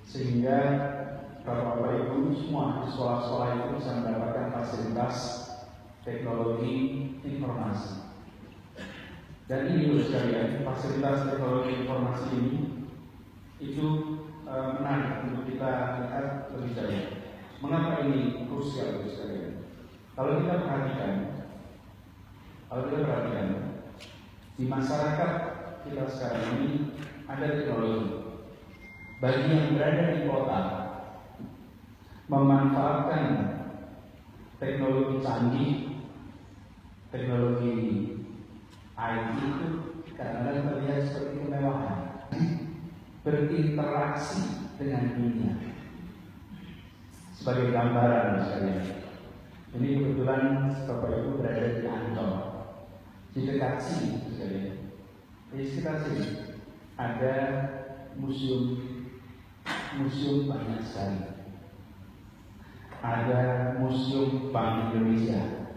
sehingga Bapak Ibu semua di sekolah-sekolah itu bisa mendapatkan fasilitas teknologi informasi. Dan ini sekalian, fasilitas teknologi informasi ini itu menarik untuk kita lihat lebih jauh. Mengapa ini krusial sekalian? Kalau kita perhatikan di masyarakat kita sekarang ini ada teknologi. Bagi yang berada di kota, memanfaatkan teknologi canggih, teknologi IT itu kadang-kadang terlihat seperti kemewahan, berinteraksi dengan dunia. Sebagai gambaran sekalian, ini kebetulan Bapak Ibu berada di Ancol, di dekat sini sekalian. Di sekitar sini ada museum banyak sekali. Ada museum Bank Indonesia.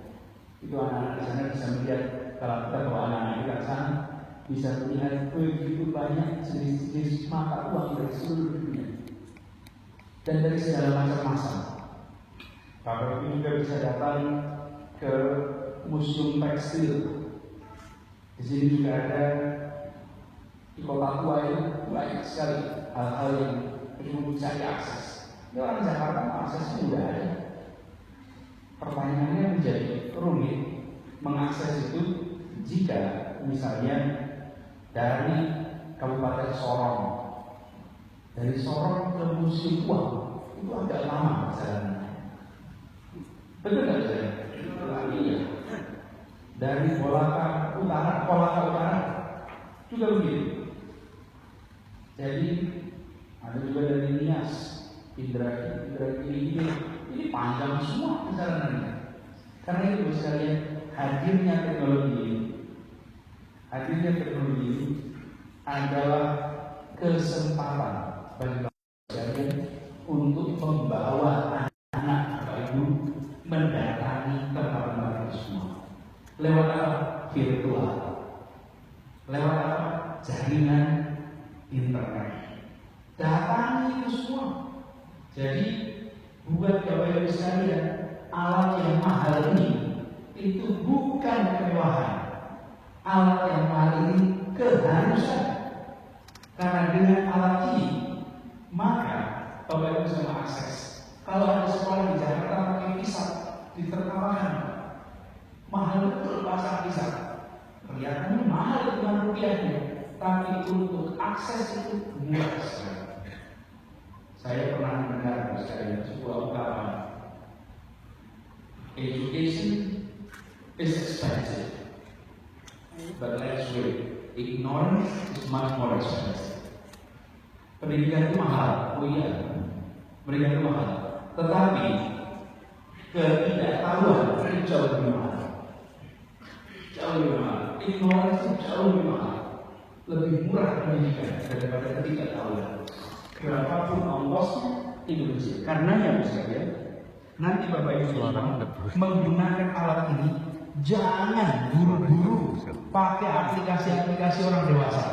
Itu anak-anak di sana bisa melihat, kalau kita bawa anak-anak kita ke sana, bisa melihat begitu banyak jenis-jenis mata uang dari seluruh dunia dan dari segala macam masa. Bapak Ibu juga bisa datang ke museum tekstil. Di sini juga ada, di kota tua itu banyak sekali hal-hal yang belum bisa diakses. Ini orang Jakarta aksesnya sudah ada. Pertanyaannya menjadi rumit mengakses itu jika misalnya dari Kabupaten Sorong, dari Sorong ke Museum Uang itu agak lama perjalanannya. Betul nggak saya? Iya. Dari Kolaka Utara juga begitu. Jadi ada juga dari Nias, Indragiri ini panjang semua perjalanannya. Karena itu sekalian, hadirnya teknologi ini adalah kesempatan bagi sekalian untuk membawa anak Ibu mendatangi tempat-tempat itu semua. Lewat apa? Virtual. Lewat apa? Jaringan internet. Datangi itu semua. Jadi buat Bapak Ibu sekalian, alat yang mahal ini itu bukan kemewahan. Alat yang mahal ini keharusan. Karena dengan alat ini maka Bapak Ibu bisa mengakses. Kalau ada sekolah di Jakarta pakai pisah, ditertawakan, mahal betul pasang pisah. Kelihatannya mahal dengan rupiahnya, tapi untuk akses itu murah sekali. Saya pernah mendengar sekali sebuah ungkapan, education is expensive, but let's wait. Ignorance is much more expensive. Pendidikan itu mahal, oh iya, pendidikan itu mahal. Tetapi ketidaktahuan itu jauh lebih mahal. Jauh lebih mahal. Ignorance itu jauh lebih mahal. Lebih murah pendidikan daripada ketidaktahuan. Berapapun ongkosnya itu kecil. Karena yang sekalian, nanti Bapak Ibu menggunakan alat ini jangan buru-buru pakai aplikasi-aplikasi orang dewasa.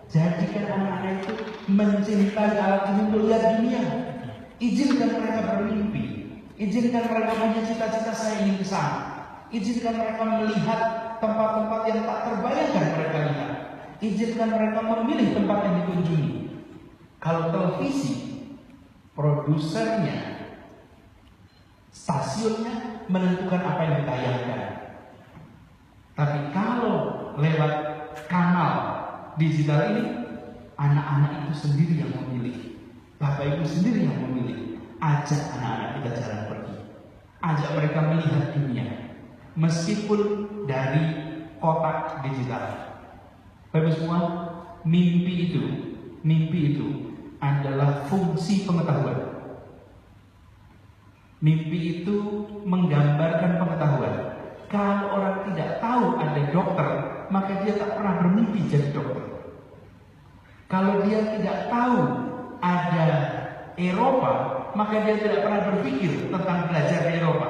Jadikan anak-anak itu mencintai alat ini untuk lihat dunia. Izinkan mereka bermimpi. Izinkan mereka punya cita-cita saya ingin ke sana. Izinkan mereka melihat tempat-tempat yang tak terbayangkan mereka lihat. Izinkan mereka memilih tempat yang dikunjungi. Kalau televisi, produsernya, stasiunnya menentukan apa yang ditayangkan. Tapi kalau lewat kanal digital ini, anak-anak itu sendiri yang memilih. Bapak Ibu sendiri yang memilih. Ajak anak-anak kita jalan pergi. Ajak mereka melihat dunia. Meskipun dari kotak digital. Bapak Ibu semua, mimpi itu adalah fungsi pengetahuan. Mimpi itu menggambarkan pengetahuan. Kalau orang tidak tahu ada dokter, maka dia tak pernah bermimpi jadi dokter. Kalau dia tidak tahu ada Eropa, maka dia tidak pernah berpikir tentang belajar di Eropa.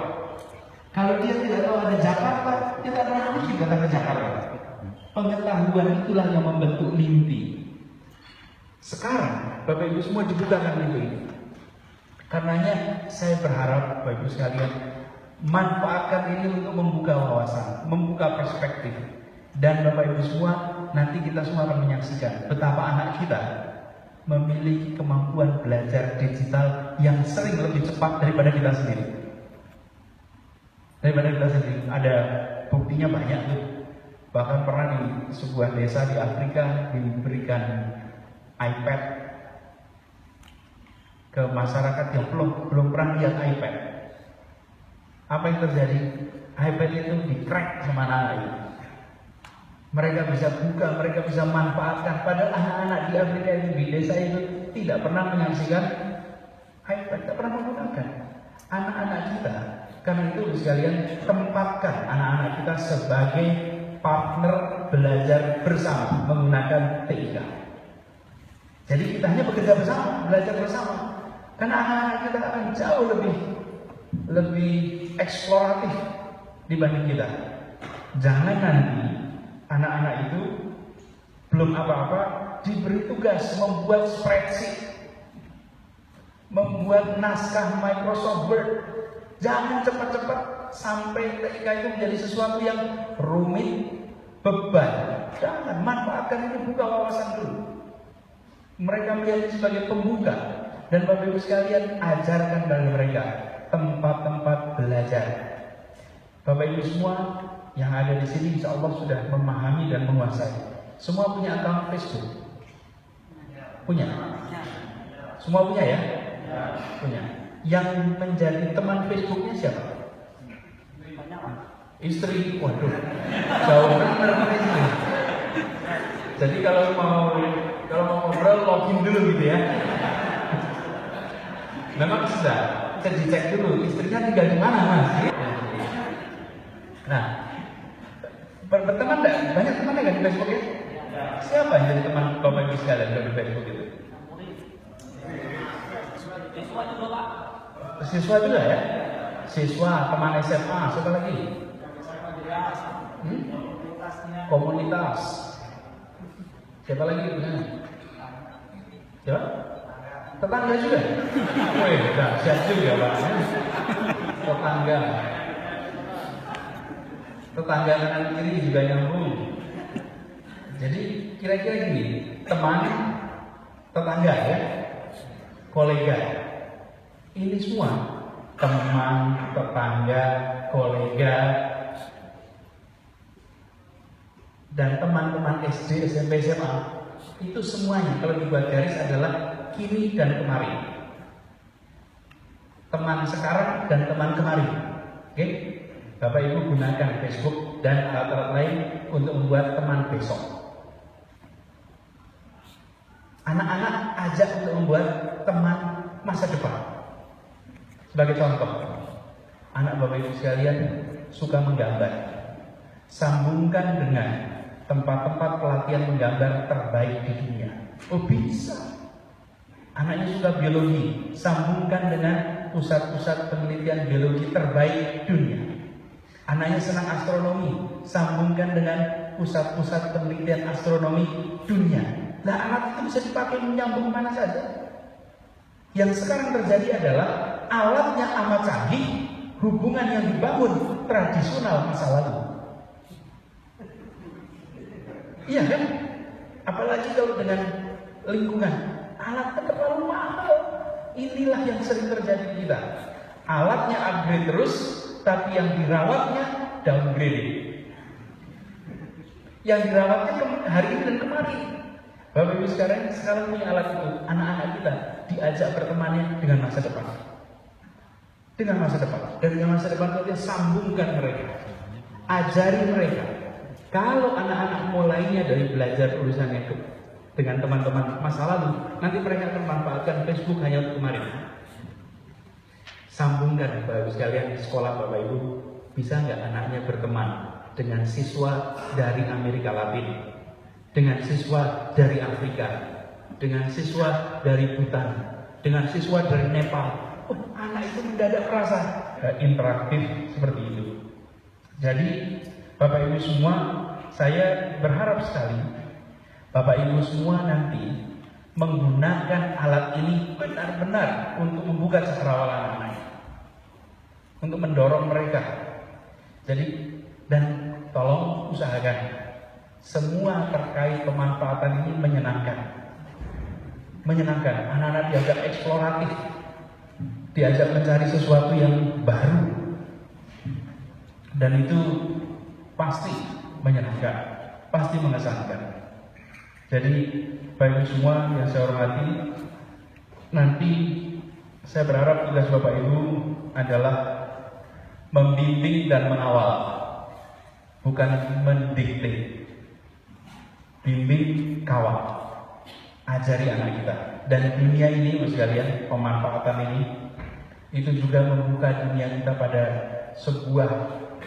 Kalau dia tidak tahu ada Jakarta, dia tidak pernah berpikir datang ke Jakarta. Pengetahuan itulah yang membentuk mimpi. Sekarang Bapak Ibu semua dibukakan itu. Karenanya saya berharap Bapak Ibu sekalian manfaatkan ini untuk membuka wawasan, membuka perspektif. Dan Bapak Ibu semua, nanti kita semua akan menyaksikan betapa anak kita memiliki kemampuan belajar digital yang sering lebih cepat daripada kita sendiri. Ada buktinya banyak tuh. Bahkan pernah di sebuah desa di Afrika diberikan iPad ke masyarakat yang belum pernah lihat iPad. Apa yang terjadi? iPad itu di-crack sama anak itu. Mereka bisa buka, mereka bisa manfaatkan. Padahal anak-anak di Afrika itu, di desa itu tidak pernah menyaksikan iPad, tidak pernah menggunakan. Anak-anak kita, karena itu sekalian tempatkan anak-anak kita sebagai partner belajar bersama menggunakan TIK. Jadi kita hanya bekerja bersama, belajar bersama. Karena anak-anak kita akan jauh lebih eksploratif dibanding kita. Jangan nanti anak-anak itu belum apa-apa diberi tugas membuat spreadsheet, membuat naskah Microsoft Word. Jangan cepat-cepat sampai ketika itu menjadi sesuatu yang rumit, beban. Jangan, manfaatkan ini, buka wawasan dulu. Mereka melihat ini sebagai pembuka. Dan Bapak Ibu sekalian, ajarkan bagi mereka tempat-tempat belajar. Bapak Ibu semua yang ada di sini insya Allah sudah memahami dan menguasai. Semua punya akun Facebook? Punya? Semua punya ya? Punya. Yang menjadi teman Facebooknya siapa? Istri. Waduh, jauh benar istri. Jadi kalau mau ngobrol login dulu gitu ya. Memang bisa dicek dulu istrinya tinggal di mana, Mas. Nah, berteman enggak? Banyak teman enggak di Facebook ya? Siapa yang jadi teman Bapak Ibu sekalian di Facebook itu? Siswa juga ya? Siswa, teman SMA, siapa lagi? Komunitas. Siapa lagi? Siapa? Tetangga juga? Wih, dahsyat juga Pak. Tetangga kanan kiri juga nyambung. Jadi kira-kira gini, teman, tetangga ya, kolega. Ini semua teman, tetangga, kolega, dan teman-teman SD, SMP, SMA itu semuanya kalau dibuat garis adalah kini dan kemarin. Teman sekarang dan teman kemarin. Oke? Bapak Ibu gunakan Facebook dan alat-alat lain untuk membuat teman besok. Anak-anak ajak untuk membuat teman masa depan. Sebagai contoh, anak Bapak Ibu sekalian suka menggambar. Sambungkan dengan tempat-tempat pelatihan menggambar terbaik di dunia. Oh bisa. Anaknya suka biologi, sambungkan dengan pusat-pusat penelitian biologi terbaik dunia. Anaknya senang astronomi, sambungkan dengan pusat-pusat penelitian astronomi dunia. Nah, alat itu bisa dipakai menyambung mana saja. Yang sekarang terjadi adalah alatnya amat canggih, hubungan yang dibangun tradisional masa lalu. Iya kan? Apalagi kalau dengan lingkungan, alatnya terlalu mahal. Inilah yang sering terjadi di kita. Alatnya upgrade terus, tapi yang dirawatnya downgrade. Yang dirawatnya hari ini dan kemarin. Bapak Ibu sekarang punya alat itu. Anak-anak kita diajak bertemannya dengan masa depan. Dengan masa depan. Dan dengan masa depan itu sambungkan mereka. Ajari mereka. Kalau anak-anak mulainya dari belajar urusan itu dengan teman-teman masa lalu, nanti mereka akan manfaatkan Facebook hanya untuk kemarin. Sambungkan Bapak Ibu sekalian di sekolah Bapak Ibu, bisa nggak anaknya berteman dengan siswa dari Amerika Latin, dengan siswa dari Afrika, dengan siswa dari Bhutan, dengan siswa dari Nepal. Oh, anak itu mendadak merasa interaktif seperti itu. Jadi Bapak Ibu semua, saya berharap sekali Bapak Ibu semua nanti menggunakan alat ini benar-benar untuk membuka cakrawala anak, untuk mendorong mereka. Jadi, dan tolong usahakan semua terkait pemanfaatan ini menyenangkan. Anak-anak diajak eksploratif, diajak mencari sesuatu yang baru, dan itu pasti menyenangkan, pasti mengesankan. Jadi Bapak Ibu semua yang saya hormati, nanti saya berharap tugas Bapak Ibu adalah membimbing dan mengawal, bukan mendikte. Bimbing, kawal, ajari anak kita. Dan dunia ini, sekalian, pemanfaatan ini itu juga membuka dunia kita pada sebuah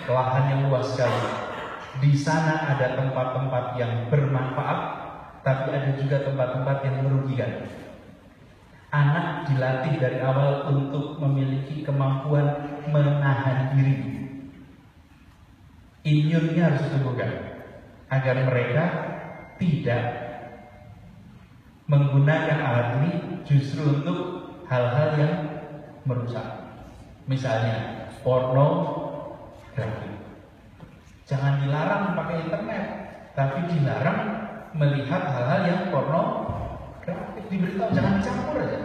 lahan yang luas sekali. Di sana ada tempat-tempat yang bermanfaat, tapi ada juga tempat-tempat yang merugikan. Anak dilatih dari awal untuk memiliki kemampuan menahan diri. Imunnya harus ditumbuhkan agar mereka tidak menggunakan alat ini justru untuk hal-hal yang merusak. Misalnya pornografi. Jangan dilarang pakai internet, tapi dilarang melihat hal-hal yang pornografi. Diberitahu, jangan campur aja.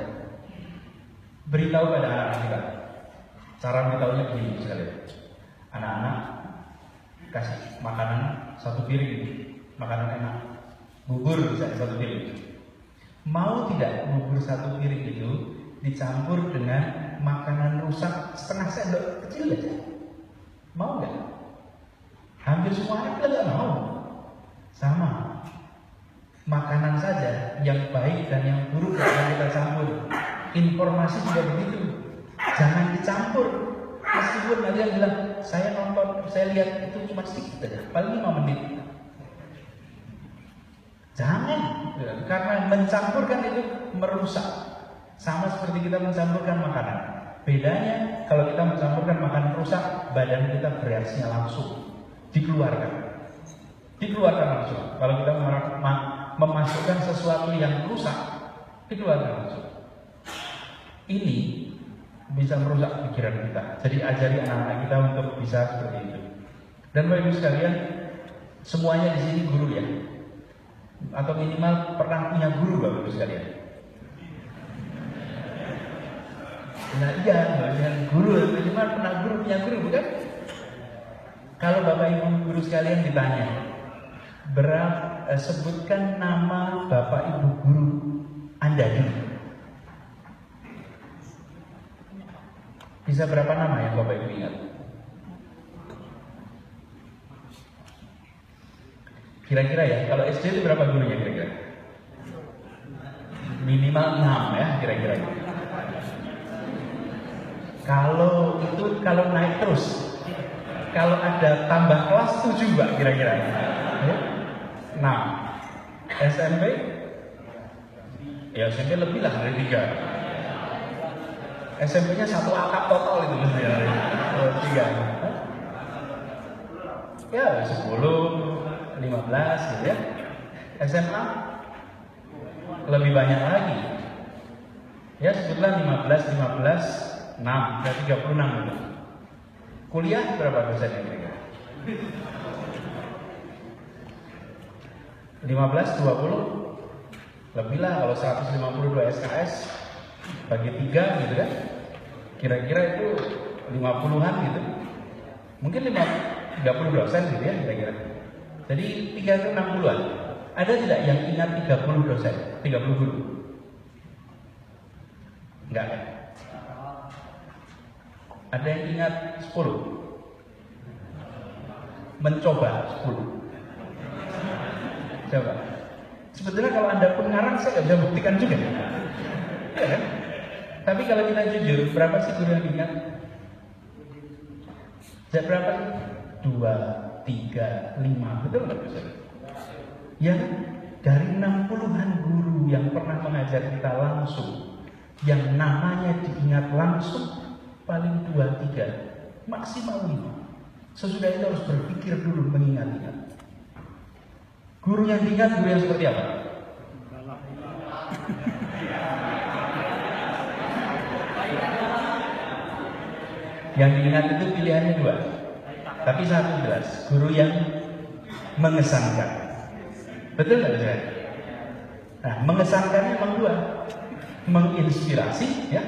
Beritahu pada anak-anak kita. Cara beritahunya begini sekalian. Anak-anak kasih makanan satu piring, makanan enak, bubur bisa satu piring. Mau tidak bubur satu piring itu dicampur dengan makanan rusak setengah sendok kecil aja? Mau nggak? Hampir semua anak kita nggak mau. Sama. Makanan saja yang baik dan yang buruk yang kita campur. Informasi juga begitu. Jangan dicampur. Meskipun kalian bilang, saya nonton, saya lihat itu cuma sedikit saja, paling 5 menit. Jangan, karena mencampurkan itu merusak. Sama seperti kita mencampurkan makanan. Bedanya kalau kita mencampurkan makanan rusak, badan kita bereaksinya langsung, dikeluarkan langsung. Kalau kita memasukkan sesuatu yang rusak, dikeluarkan langsung. Ini bisa merusak pikiran kita. Jadi ajari anak-anak kita untuk bisa seperti itu. Dan Bapak Ibu sekalian, semuanya di sini guru ya, atau minimal pernah punya guru Bapak Ibu sekalian. Nah iya, guru minimal pernah punya guru, bukan? Kalau Bapak Ibu guru sekalian ditanya, sebutkan nama Bapak Ibu guru Anda dulu. Bisa berapa nama yang Bapak Ibu ingat? Kira-kira ya, kalau SD itu berapa gurunya kira-kira? Minimal 6 ya kira-kira. Kalau naik terus, kalau ada tambah kelas 7 Mbak kira-kira. 6. SMP? Ya SMP lebih lah dari 3. SMP-nya satu atap total itu mesti ya. 3. Ya 10, 15 gitu ya. SMA lebih banyak lagi. Ya sebutlah 15, 6, dan 36 gitu. Kuliah berapa dosennya kira-kira? 15, 20 lebih lah. Kalau 152 SKS bagi 3 gitu kan, kira-kira itu 50-an gitu, mungkin 30 dosen gitu ya kira-kira. Jadi 3 ke 60-an. Ada tidak yang ingat 30 dosen, 30 guru? Enggak kan? Ada yang ingat 10? Mencoba 10. Coba. Sebetulnya kalau Anda pengarang saya nggak bisa buktikan juga. Ya kan? Tapi kalau kita jujur, berapa sih guru yang ingat? Berapa? 2, 3, 5, betul nggak bisa? Ya, dari 60-an guru yang pernah mengajar kita langsung, yang namanya diingat langsung, paling 2, 3, maksimal 5. Sesudah itu harus berpikir dulu mengingat-ingat. Guru yang diingat, guru yang seperti apa? Yang diingat itu pilihannya dua. Tapi satu jelas, guru yang mengesankan. Betul nggak saudara? Nah, mengesankannya memang dua. Menginspirasi ya,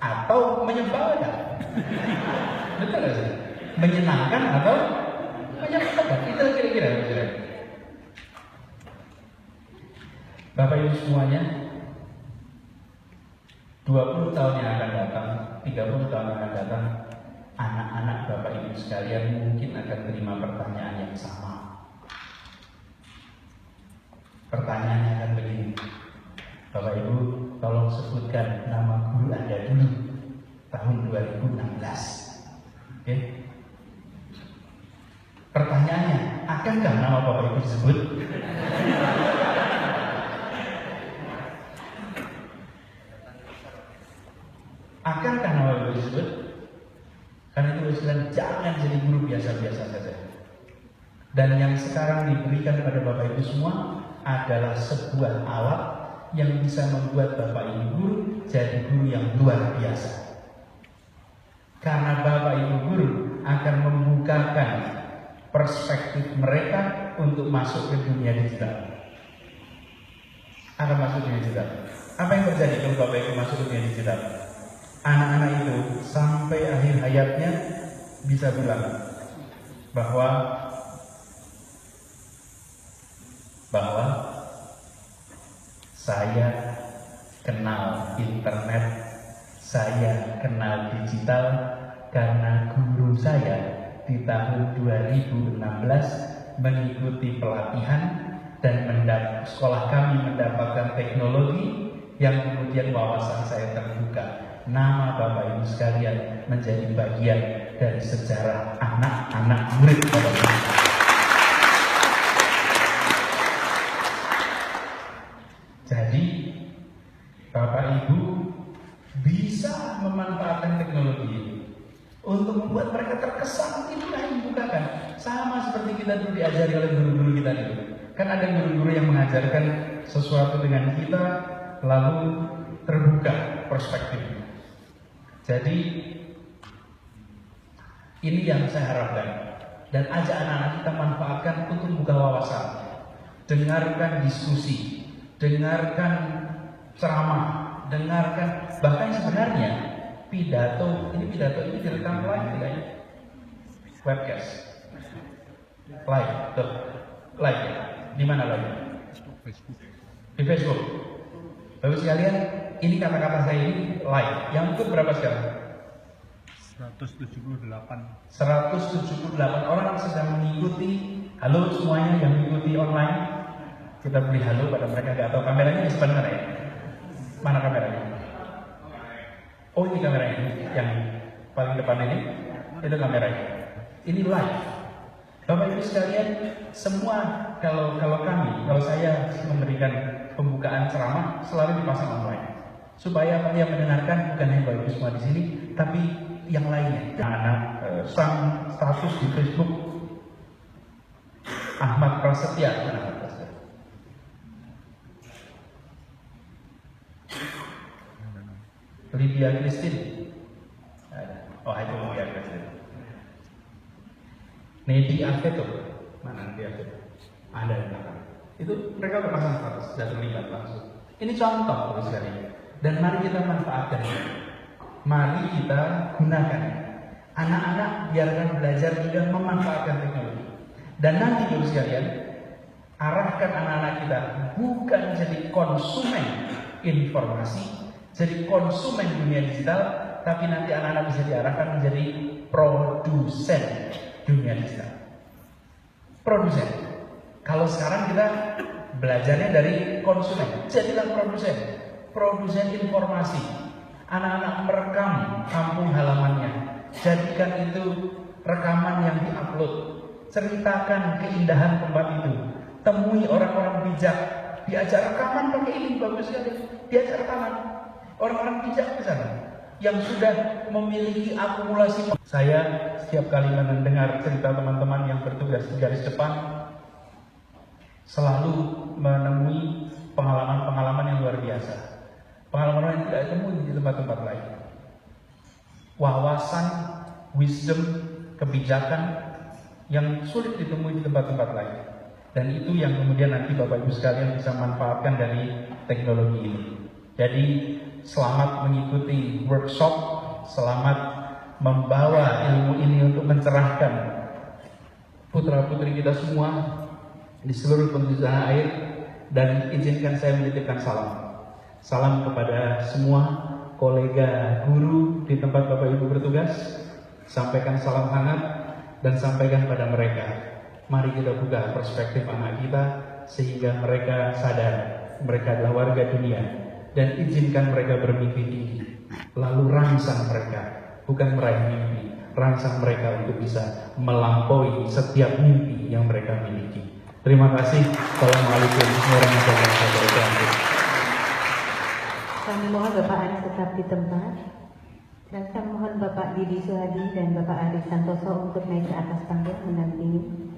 atau menyebalkan. Betul nggak saudara? Menyenangkan atau menyebalkan. Itu kira-kira saudara. Bapak Ibu semuanya, 20 tahun yang akan datang, 30 tahun yang akan datang, anak-anak Bapak Ibu sekalian mungkin akan terima pertanyaan yang sama. Pertanyaannya akan begini, Bapak Ibu tolong sebutkan nama guru Anda dulu tahun 2016. Oke? Pertanyaannya, akankah nama Bapak Ibu disebut? Akankah nama Bapak Ibu disebut? Karena itu Bapak jangan jadi guru biasa-biasa saja. Dan yang sekarang diberikan kepada Bapak Ibu semua adalah sebuah alat yang bisa membuat Bapak Ibu guru jadi guru yang luar biasa. Karena Bapak Ibu guru akan membukakan perspektif mereka untuk masuk ke dunia digital. Akan masuk ke dunia digital. Apa yang terjadi kalau Bapak Ibu masuk ke dunia digital? Anak-anak itu sampai akhir hayatnya bisa bilang bahwa saya kenal internet, saya kenal digital karena guru saya di tahun 2016 mengikuti pelatihan dan sekolah kami mendapatkan teknologi yang kemudian wawasan saya terbuka. Nama Bapak Ibu sekalian menjadi bagian dari sejarah anak-anak murid Bapak Ibu. Jadi Bapak Ibu bisa memanfaatkan teknologi untuk membuat mereka terkesan inilah yang dibukakan. Sama seperti kita dulu diajari oleh guru-guru kita dulu. Kan ada guru-guru yang mengajarkan sesuatu dengan kita lalu terbuka perspektifnya. Jadi ini yang saya harapkan dan ajak anak-anak kita manfaatkan untuk buka wawasan, dengarkan diskusi, dengarkan ceramah, dengarkan bahkan sebenarnya pidato ini direkam live ya, webcast, live ya, di mana live? Di Facebook. Bapak sekalian, ini kata-kata saya ini live. Yang ikut berapa sekarang? 178 orang sedang mengikuti. Halo semuanya yang mengikuti online. Kita beri halo pada mereka, nggak tahu kameranya di sebelah mana ya? Mana kameranya? Oh ini kameranya, yang paling depan ini. Itu kameranya. Ini live. Bapak Ibu sekalian, semua kalau saya memberikan pembukaan ceramah selalu dipasang online supaya yang mendengarkan bukan hanya Bapak Ibu semua di sini, tapi yang lainnya. Anak sang status di Facebook Ahmad Prasetya. Lydia Christine. Oh itu Lydia Christine. Nedi Afeto. Mana Nedi Afeto? Ada di belakang. Itu mereka berpasang status dan terlibat langsung. Ini contoh sekali. Dan mari kita manfaatkan. Mari kita gunakan. Anak-anak biarkan belajar juga memanfaatkan teknologi. Dan nanti Bapak sekalian, arahkan anak-anak kita bukan jadi konsumen informasi, jadi konsumen dunia digital, tapi nanti anak-anak bisa diarahkan menjadi produsen dunia digital. Produsen. Kalau sekarang kita belajarnya dari konsumen, jadilah produsen informasi. Anak-anak merekam kampung halamannya, jadikan itu rekaman yang diupload. Ceritakan keindahan tempat itu. Temui orang-orang bijak, diajak rekaman pakai ini bagus sekali. Diajak rekaman. Orang-orang bijak di sana yang sudah memiliki akumulasi. Saya setiap kali mendengar cerita teman-teman yang bertugas di garis depan selalu menemui pengalaman-pengalaman yang luar biasa. Pengalaman yang tidak ditemui di tempat-tempat lain. Wawasan wisdom, kebijakan yang sulit ditemui di tempat-tempat lain. Dan itu yang kemudian nanti Bapak Ibu sekalian bisa manfaatkan dari teknologi ini. Jadi selamat mengikuti workshop, selamat membawa ilmu ini untuk mencerahkan putra-putri kita semua di seluruh penjuru air. Dan izinkan saya menitipkan salam. Salam kepada semua kolega guru di tempat Bapak Ibu bertugas. Sampaikan salam hangat dan sampaikan pada mereka, mari kita buka perspektif anak kita sehingga mereka sadar mereka adalah warga dunia, dan izinkan mereka bermimpi tinggi. Lalu rangsang mereka, bukan meraih mimpi, rangsang mereka untuk bisa melampaui setiap mimpi yang mereka miliki. Terima kasih. Assalamualaikum warahmatullahi wabarakatuh. Kami mohon Bapak Aris tetap di tempat, dan kami mohon Bapak Didi Suhadi dan Bapak Aris Santoso untuk naik ke atas panggung mendampingi.